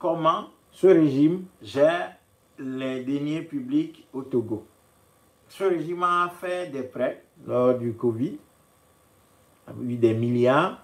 comment ce régime gère les deniers publics au Togo. Ce régime a fait des prêts lors du Covid, a eu des milliards,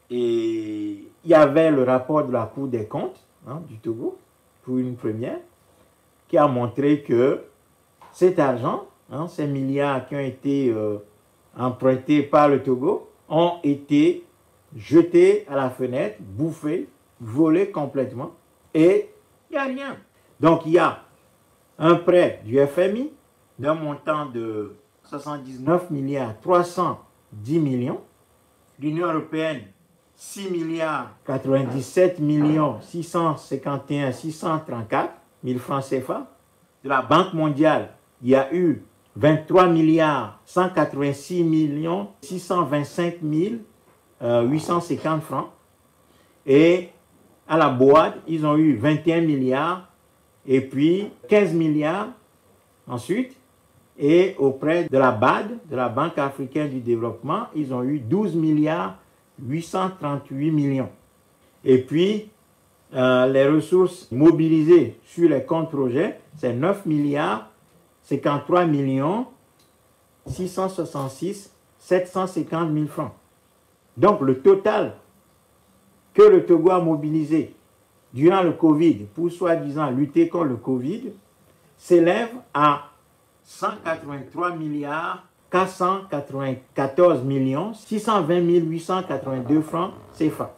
et il y avait le rapport de la Cour des comptes du Togo, pour une première, qui a montré que cet argent, ces milliards qui ont été empruntés par le Togo, ont été jetés à la fenêtre, bouffés, volés complètement, et il n'y a rien. Donc il y a un prêt du FMI d'un montant de 79 milliards 310 millions, l'Union européenne 6 milliards 97 millions 651 634 000 francs CFA, de la Banque mondiale, il y a eu 23 milliards 186 millions 625 850 francs, et à la BOAD, ils ont eu 21 milliards, et puis 15 milliards ensuite, et auprès de la BAD, de la Banque africaine du développement, ils ont eu 12 milliards 838 millions. Et puis, les ressources mobilisées sur les comptes projets, c'est 9 milliards 53 millions 666 750 000 francs. Donc, le total que le Togo a mobilisé durant le Covid pour soi-disant lutter contre le Covid s'élève à 183 milliards 494 millions 620 882 francs CFA.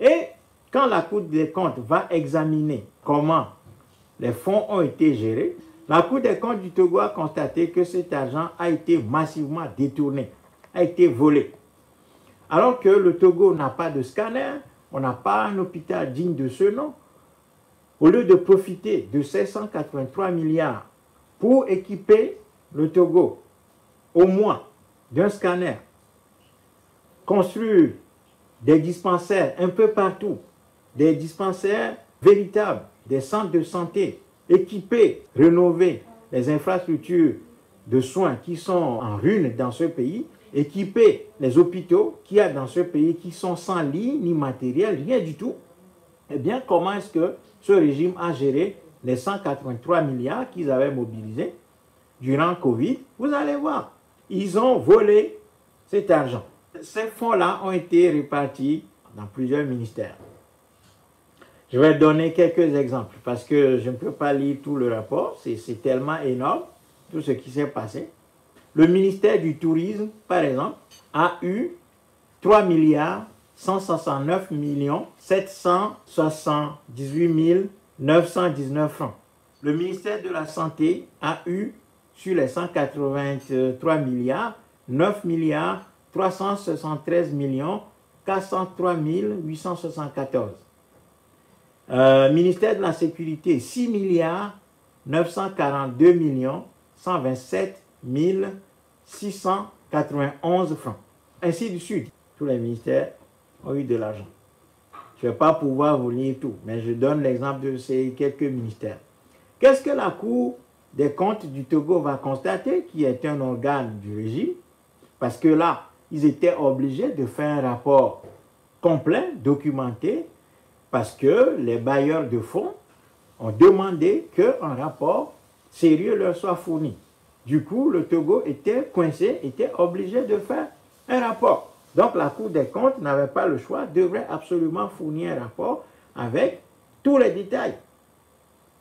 Et quand la Cour des comptes va examiner comment les fonds ont été gérés, la Cour des comptes du Togo a constaté que cet argent a été massivement détourné, a été volé. Alors que le Togo n'a pas de scanner, on n'a pas un hôpital digne de ce nom. Au lieu de profiter de ces 183 milliards pour équiper le Togo au moins d'un scanner, construire des dispensaires un peu partout, des dispensaires véritables, des centres de santé, équiper, rénover les infrastructures de soins qui sont en ruine dans ce pays, équiper les hôpitaux qu'il y a dans ce pays qui sont sans lit, ni matériel, rien du tout. Eh bien, comment est-ce que ce régime a géré les 183 milliards qu'ils avaient mobilisés durant le Covid? Vous allez voir, ils ont volé cet argent. Ces fonds-là ont été répartis dans plusieurs ministères. Je vais donner quelques exemples parce que je ne peux pas lire tout le rapport, c'est tellement énorme, tout ce qui s'est passé. Le ministère du Tourisme, par exemple, a eu 3 milliards 169 millions 778 919 francs. Le ministère de la Santé a eu, sur les 183 milliards, 9 milliards 373 millions 403 874. Ministère de la Sécurité, 6 milliards 942 millions 127 691 francs. Ainsi de suite, tous les ministères ont eu de l'argent. Je ne vais pas pouvoir vous lire tout, mais je donne l'exemple de ces quelques ministères. Qu'est-ce que la Cour des comptes du Togo va constater, qui est un organe du régime? Parce que là, ils étaient obligés de faire un rapport complet, documenté, parce que les bailleurs de fonds ont demandé qu'un rapport sérieux leur soit fourni. Du coup, le Togo était coincé, était obligé de faire un rapport. Donc, la Cour des comptes n'avait pas le choix, devrait absolument fournir un rapport avec tous les détails.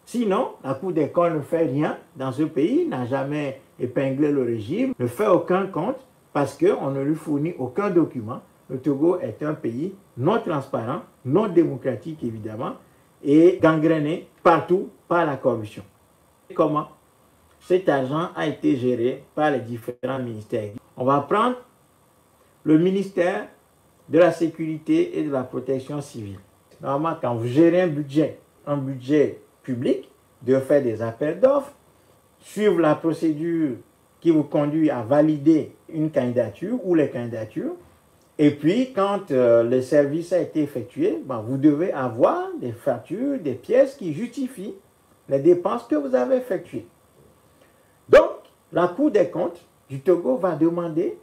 Sinon, la Cour des comptes ne fait rien dans ce pays, n'a jamais épinglé le régime, ne fait aucun compte parce qu'on ne lui fournit aucun document. Le Togo est un pays non transparent, non démocratique évidemment, et gangréné partout par la corruption. Comment cet argent a été géré par les différents ministères? On va prendre le ministère de la Sécurité et de la Protection civile. Normalement, quand vous gérez un budget public, de faire des appels d'offres, suivre la procédure qui vous conduit à valider une candidature ou les candidatures, et puis quand le service a été effectué, vous devez avoir des factures, des pièces qui justifient les dépenses que vous avez effectuées. Donc, la Cour des comptes du Togo va demander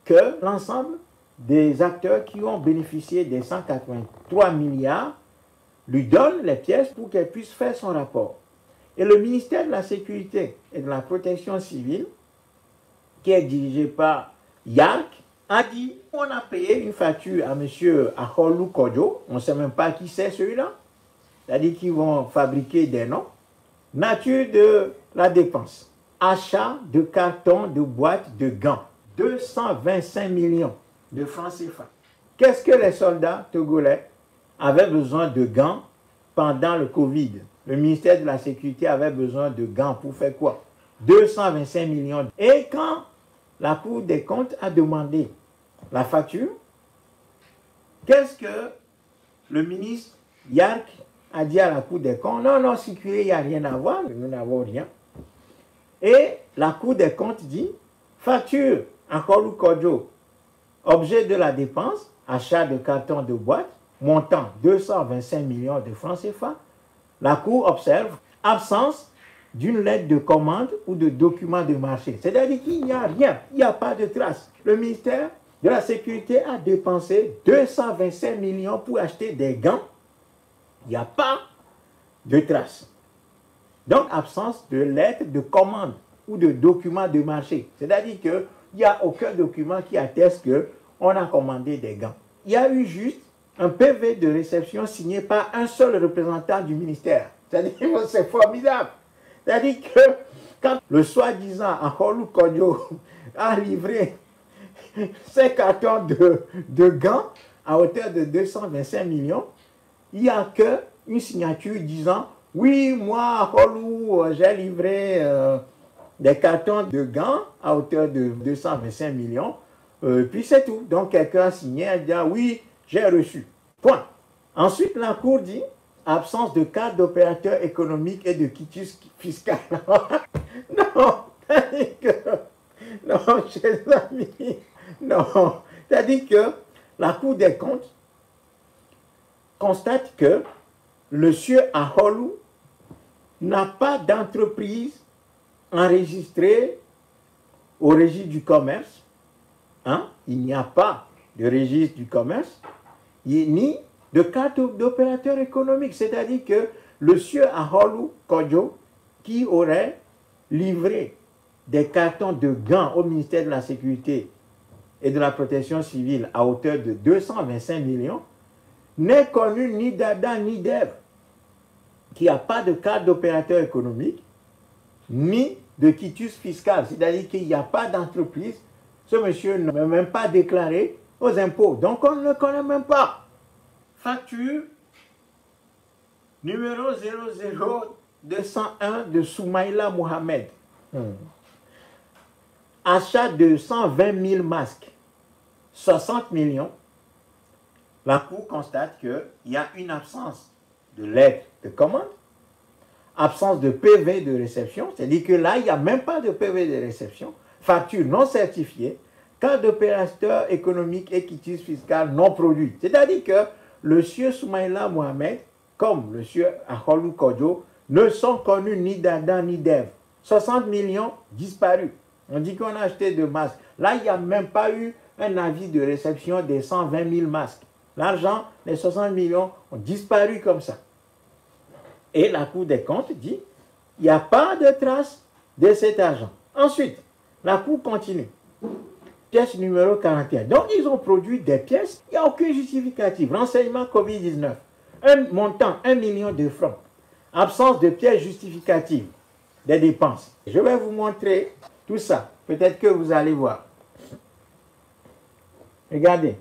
que l'ensemble des acteurs qui ont bénéficié des 183 milliards lui donne les pièces pour qu'elle puisse faire son rapport. Et le ministère de la Sécurité et de la Protection civile, qui est dirigé par Yark, a dit on a payé une facture à M. Akolu Kodjo, on ne sait même pas qui c'est celui-là, c'est-à-dire qu'ils vont fabriquer des noms. Nature de la dépense, achat de cartons, de boîtes, de gants, 225 millions de francs CFA. Qu'est-ce que les soldats togolais avaient besoin de gants pendant le Covid? Le ministère de la Sécurité avait besoin de gants pour faire quoi? 225 millions. Et quand la Cour des comptes a demandé la facture, qu'est-ce que le ministre Yark a dit à la Cour des comptes? Non, non, sécurité, il n'y a rien à voir, nous n'avons rien. Et la Cour des comptes dit, facture Akolu Kodjo, objet de la dépense, achat de cartons de boîte, montant 225 millions de francs CFA. La Cour observe absence d'une lettre de commande ou de document de marché. C'est-à-dire qu'il n'y a rien, il n'y a pas de trace. Le ministère de la Sécurité a dépensé 225 millions pour acheter des gants. Il n'y a pas de trace. Donc, absence de lettre de commande ou de document de marché. C'est-à-dire qu'il n'y a aucun document qui atteste qu'on a commandé des gants. Il y a eu juste un PV de réception signé par un seul représentant du ministère. C'est-à-dire que c'est formidable. C'est-à-dire que quand le soi-disant Akolu Kodjo a livré ces cartons de gants à hauteur de 225 millions, il n'y a qu'une signature disant « Oui, moi, Akolu, j'ai livré des cartons de gants à hauteur de 225 millions. Puis c'est tout. » Donc quelqu'un a signé en disant « Oui, j'ai reçu. » Point. Ensuite, la Cour dit « Absence de carte d'opérateur économique et de quitus fiscal. » Non, c'est-à-dire que... Non, chers amis, non. C'est-à-dire que la Cour des comptes constate que le sieur Akolu n'a pas d'entreprise enregistrée au registre du commerce. Hein? Il n'y a pas de registre du commerce, ni de carte d'opérateur économique. C'est-à-dire que le sieur Akolu Kodjo, qui aurait livré des cartons de gants au ministère de la Sécurité et de la Protection civile à hauteur de 225 millions, n'est connu ni d'Adam ni d'Ève, qui n'a pas de carte d'opérateur économique, ni de quitus fiscal, c'est-à-dire qu'il n'y a pas d'entreprise. Ce monsieur ne m'a même pas déclaré aux impôts, donc on ne le connaît même pas. Facture numéro 00201 de Soumaïla Mohamed. Achat de 120 000 masques, 60 millions. La Cour constate qu'il y a une absence de lettre de commande, absence de PV de réception, c'est-à-dire que là, il n'y a même pas de PV de réception, facture non certifiée, carte d'opérateur économique et quitus fiscal non produit. C'est-à-dire que le sieur Soumaïla Mohamed, comme le sieur Akolu Kodjo, ne sont connus ni d'Adam ni d'Ève. 60 millions disparus. On dit qu'on a acheté de masques. Là, il n'y a même pas eu un avis de réception des 120 000 masques. L'argent, les 60 millions, ont disparu comme ça. Et la Cour des comptes dit, il n'y a pas de trace de cet argent. Ensuite, la Cour continue. Pièce numéro 41. Donc, ils ont produit des pièces, il n'y a aucun justificatif. Renseignement Covid-19. Un montant, 1 million de francs. Absence de pièces justificatives des dépenses. Je vais vous montrer tout ça. Peut-être que vous allez voir. Regardez.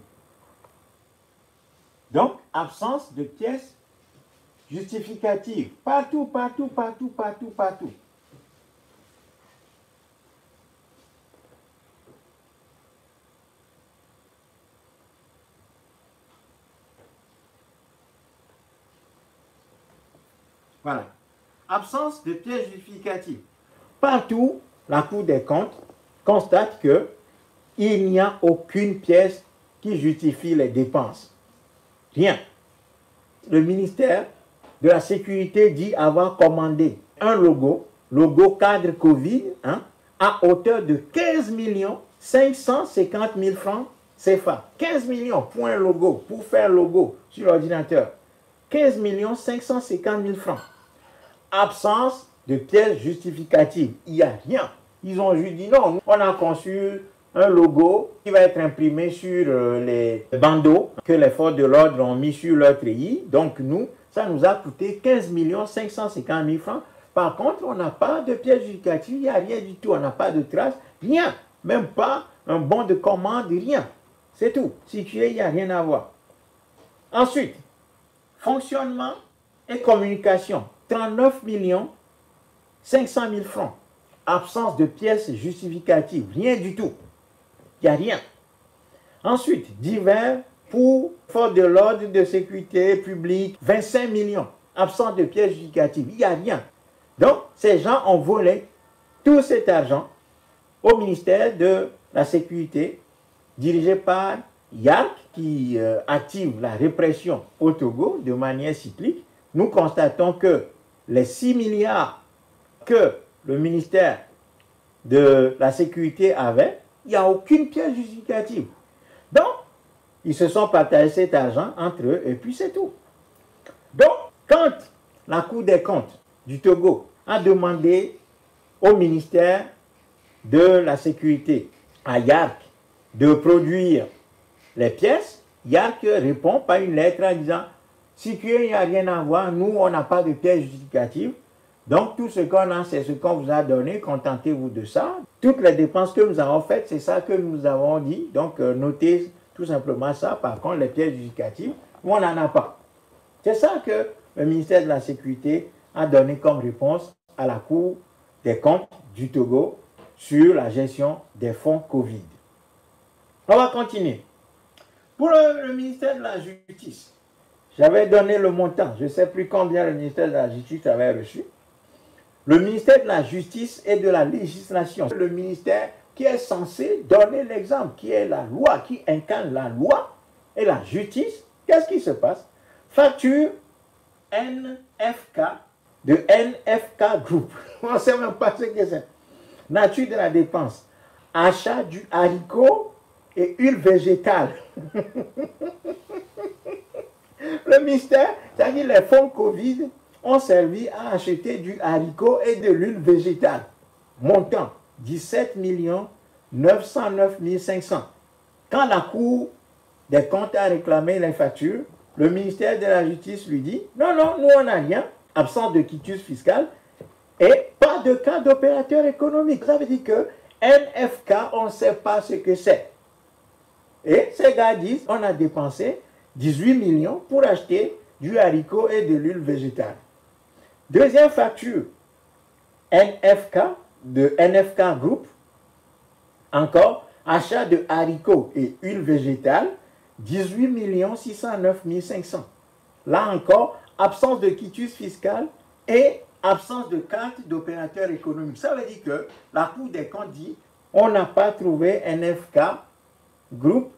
Donc, absence de pièces justificatives. Partout, partout, partout, partout, partout. Voilà. Absence de pièces justificatives. Partout, la Cour des comptes constate qu'il n'y a aucune pièce qui justifie les dépenses. Rien. Le ministère de la Sécurité dit avoir commandé un logo cadre Covid, à hauteur de 15 550 000 francs CFA. 15 millions pour un logo, pour faire un logo sur l'ordinateur. 15 550 000 francs. Absence de pièces justificatives. Il n'y a rien. Ils ont juste dit non. On a conçu un logo qui va être imprimé sur les bandeaux que les forces de l'ordre ont mis sur leur treillis. Donc nous, ça nous a coûté 15 550 000 francs. Par contre, on n'a pas de pièces justificatives, il n'y a rien du tout. On n'a pas de traces, rien. Même pas un bon de commande, rien. C'est tout. Situé, il n'y a rien à voir. Ensuite, fonctionnement et communication. 39 500 000 francs. Absence de pièces justificatives. Rien du tout. Il n'y a rien. Ensuite, divers pour force de l'ordre de sécurité publique. 25 millions. Absence de pièces justificatives. Il n'y a rien. Donc, ces gens ont volé tout cet argent au ministère de la Sécurité, dirigé par YARC, qui active la répression au Togo de manière cyclique. Nous constatons que les 6 milliards que le ministère de la Sécurité avait, il n'y a aucune pièce justificative. Donc, ils se sont partagés cet argent entre eux et puis c'est tout. Donc, quand la Cour des comptes du Togo a demandé au ministère de la Sécurité, à YARC, de produire les pièces, YARC répond par une lettre en disant « Si il n'y a rien à voir, nous, on n'a pas de pièces justificatives. Donc, tout ce qu'on a, c'est ce qu'on vous a donné, contentez-vous de ça. Toutes les dépenses que nous avons faites, c'est ça que nous avons dit. Donc, notez tout simplement ça. Par contre, les pièces justificatives, nous, on n'en a pas. » C'est ça que le ministère de la Sécurité a donné comme réponse à la Cour des comptes du Togo sur la gestion des fonds Covid. On va continuer. Pour le ministère de la Justice, j'avais donné le montant, je ne sais plus combien le ministère de la Justice avait reçu. Le ministère de la Justice et de la législation, le ministère qui est censé donner l'exemple, qui est la loi, qui incarne la loi et la justice. Qu'est-ce qui se passe? Facture NFK de NFK Group. On ne sait même pas ce que c'est. Nature de la dépense. Achat du haricot et huile végétale. Le ministère, c'est-à-dire les fonds Covid, ont servi à acheter du haricot et de l'huile végétale. Montant 17 909 500. Quand la Cour des comptes a réclamé les factures, le ministère de la Justice lui dit « Non, non, nous on n'a rien, absence de quitus fiscal et pas de cas d'opérateur économique. » Ça veut dire que NFK, on ne sait pas ce que c'est. Et ces gars disent « On a dépensé 18 millions pour acheter du haricot et de l'huile végétale. » Deuxième facture, NFK, de NFK Group, encore, achat de haricots et huile végétale, 18 609 500. Là encore, absence de quitus fiscal et absence de carte d'opérateur économique. Ça veut dire que la Cour des comptes dit on n'a pas trouvé NFK Group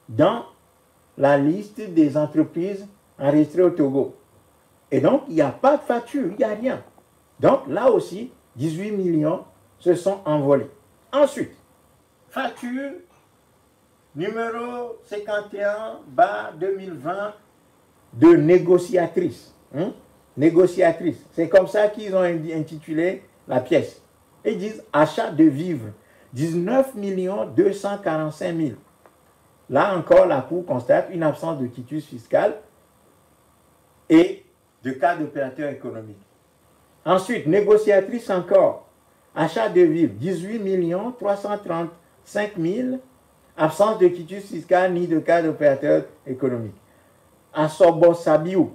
dans la liste des entreprises enregistrées au Togo. Et donc, il n'y a pas de facture, il n'y a rien. Donc, là aussi, 18 millions se sont envolés. Ensuite, facture numéro 51/2020 de négociatrice. Négociatrice. C'est comme ça qu'ils ont intitulé la pièce. Ils disent achat de vivres. 19 245 000. Là encore, la Cour constate une absence de quitus fiscal et de cas d'opérateur économique. Ensuite, négociatrice encore. Achat de vivres. 18 335 000. Absence de quitus fiscal ni de cas d'opérateur économique. Asobo Sabiou.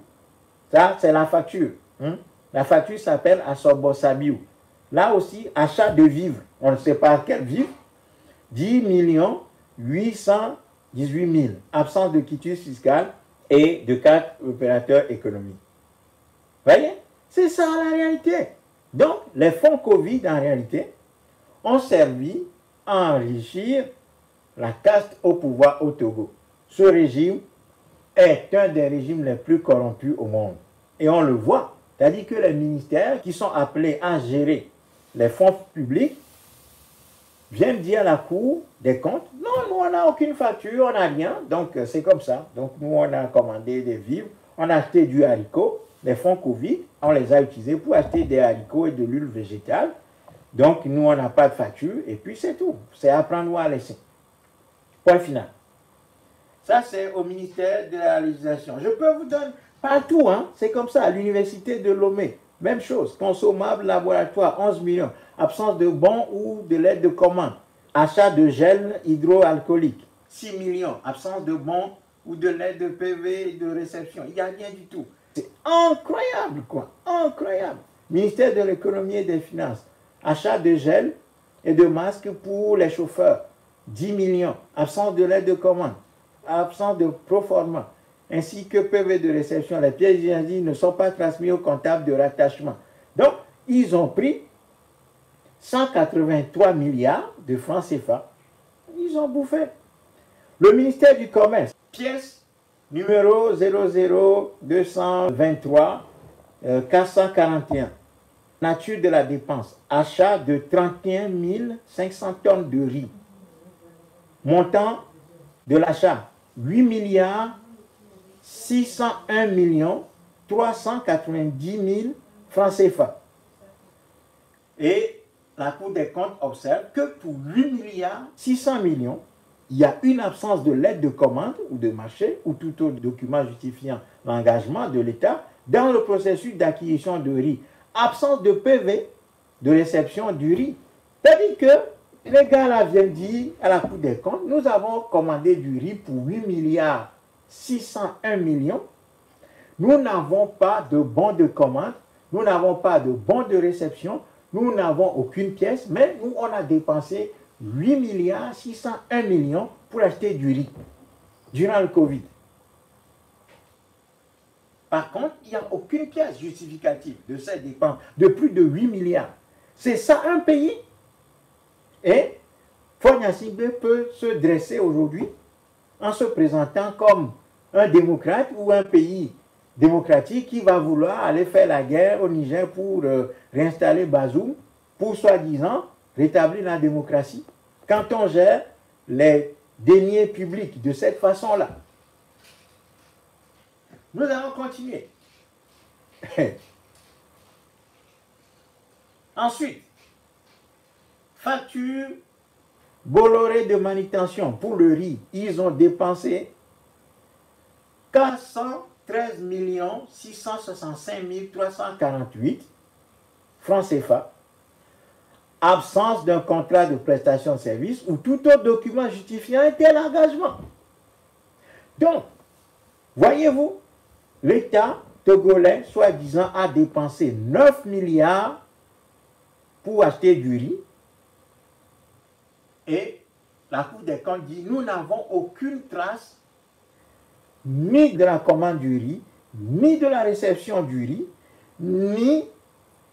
Ça, c'est la facture. La facture s'appelle Asobo Sabiou. Là aussi, achat de vivres. On ne sait pas quel vivre. 10 818 000. Absence de quitus fiscal et de cas d'opérateur économique. Vous voyez? C'est ça la réalité. Donc, les fonds Covid, en réalité, ont servi à enrichir la caste au pouvoir au Togo. Ce régime est un des régimes les plus corrompus au monde. Et on le voit. C'est-à-dire que les ministères qui sont appelés à gérer les fonds publics viennent dire à la Cour des comptes, non, nous on n'a aucune facture, on n'a rien, donc c'est comme ça. Donc nous on a commandé des vivres, on a acheté du haricot, les fonds Covid, on les a utilisés pour acheter des haricots et de l'huile végétale. Donc, nous, on n'a pas de facture, et puis c'est tout. C'est à prendre ou à laisser. Point final. Ça, c'est au ministère de la législation. Je peux vous donner partout, hein, c'est comme ça, à l'université de Lomé. Même chose, consommable laboratoire, 11 millions. Absence de bons ou de l'aide de commande. Achat de gel hydroalcoolique, 6 millions. Absence de bons ou de l'aide de PV de réception. Il n'y a rien du tout. C'est incroyable, quoi. Incroyable. Ministère de l'économie et des finances. Achat de gel et de masques pour les chauffeurs, 10 millions. Absence de l'aide de commande. Absence de proforma. Ainsi que PV de réception. Les pièces d'identité ne sont pas transmises au comptable de rattachement. Donc, ils ont pris 183 milliards de francs CFA. Ils ont bouffé. Le ministère du Commerce, pièce numéro 00223 441. Nature de la dépense, achat de 31 500 tonnes de riz. Montant de l'achat, 8 milliards 601 millions 390 000 francs CFA. Et la Cour des comptes observe que pour 8 milliards 600 millions, il y a une absence de lettre de commande ou de marché ou tout autre document justifiant l'engagement de l'État dans le processus d'acquisition de riz. Absence de PV de réception du riz. C'est-à-dire que les gars là viennent dire à la Cour des comptes, nous avons commandé du riz pour 8 milliards 601 millions. Nous n'avons pas de bon de commande, nous n'avons pas de bon de réception, nous n'avons aucune pièce, mais nous on a dépensé 8 milliards 601 millions pour acheter du riz durant le Covid. Par contre, il n'y a aucune pièce justificative de ces dépenses de plus de 8 milliards. C'est ça un pays. Et Fognassingbe peut se dresser aujourd'hui en se présentant comme un démocrate ou un pays démocratique qui va vouloir aller faire la guerre au Niger pour réinstaller Bazoum, pour soi-disant rétablir la démocratie. Quand on gère les deniers publics de cette façon-là, nous allons continuer. Ensuite, facture Bolloré de manutention pour le riz. Ils ont dépensé 413 665 348 francs CFA. Absence d'un contrat de prestation de service ou tout autre document justifiant un tel engagement. Donc, voyez-vous, l'État togolais, soi-disant, a dépensé 9 milliards pour acheter du riz. Et la Cour des comptes dit, nous n'avons aucune trace ni de la commande du riz, ni de la réception du riz, ni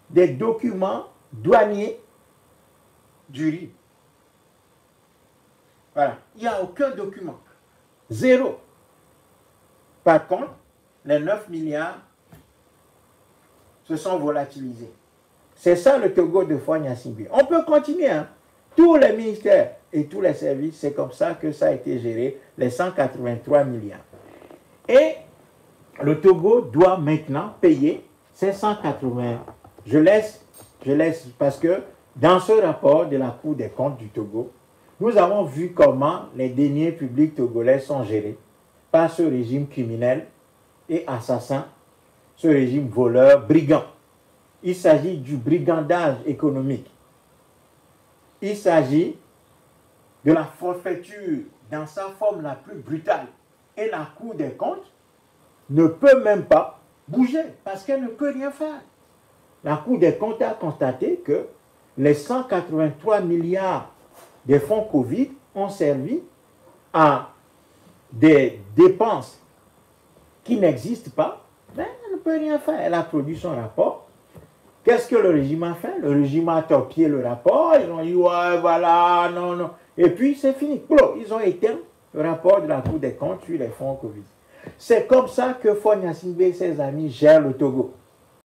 des documents douaniers du riz. Voilà, il n'y a aucun document. Zéro. Par contre, les 9 milliards se sont volatilisés. C'est ça le Togo de Fognassingbe. On peut continuer, hein. Tous les ministères et tous les services, c'est comme ça que ça a été géré, les 183 milliards. Et le Togo doit maintenant payer ces 180. Je laisse parce que dans ce rapport de la Cour des comptes du Togo, nous avons vu comment les deniers publics togolais sont gérés par ce régime criminel et assassin, ce régime voleur, brigand. Il s'agit du brigandage économique. Il s'agit de la forfaiture dans sa forme la plus brutale. Et la Cour des comptes ne peut même pas bouger parce qu'elle ne peut rien faire. La Cour des comptes a constaté que les 183 milliards des fonds Covid ont servi à des dépenses qui n'existent pas, mais elle ne peut rien faire. Elle a produit son rapport. Qu'est-ce que le régime a fait? Le régime a torpillé le rapport. Ils ont dit, ouais, voilà, non, non. Et puis, c'est fini. Ils ont éteint le rapport de la Cour des comptes sur les fonds Covid. C'est comme ça que Fognassingbe et ses amis gèrent le Togo.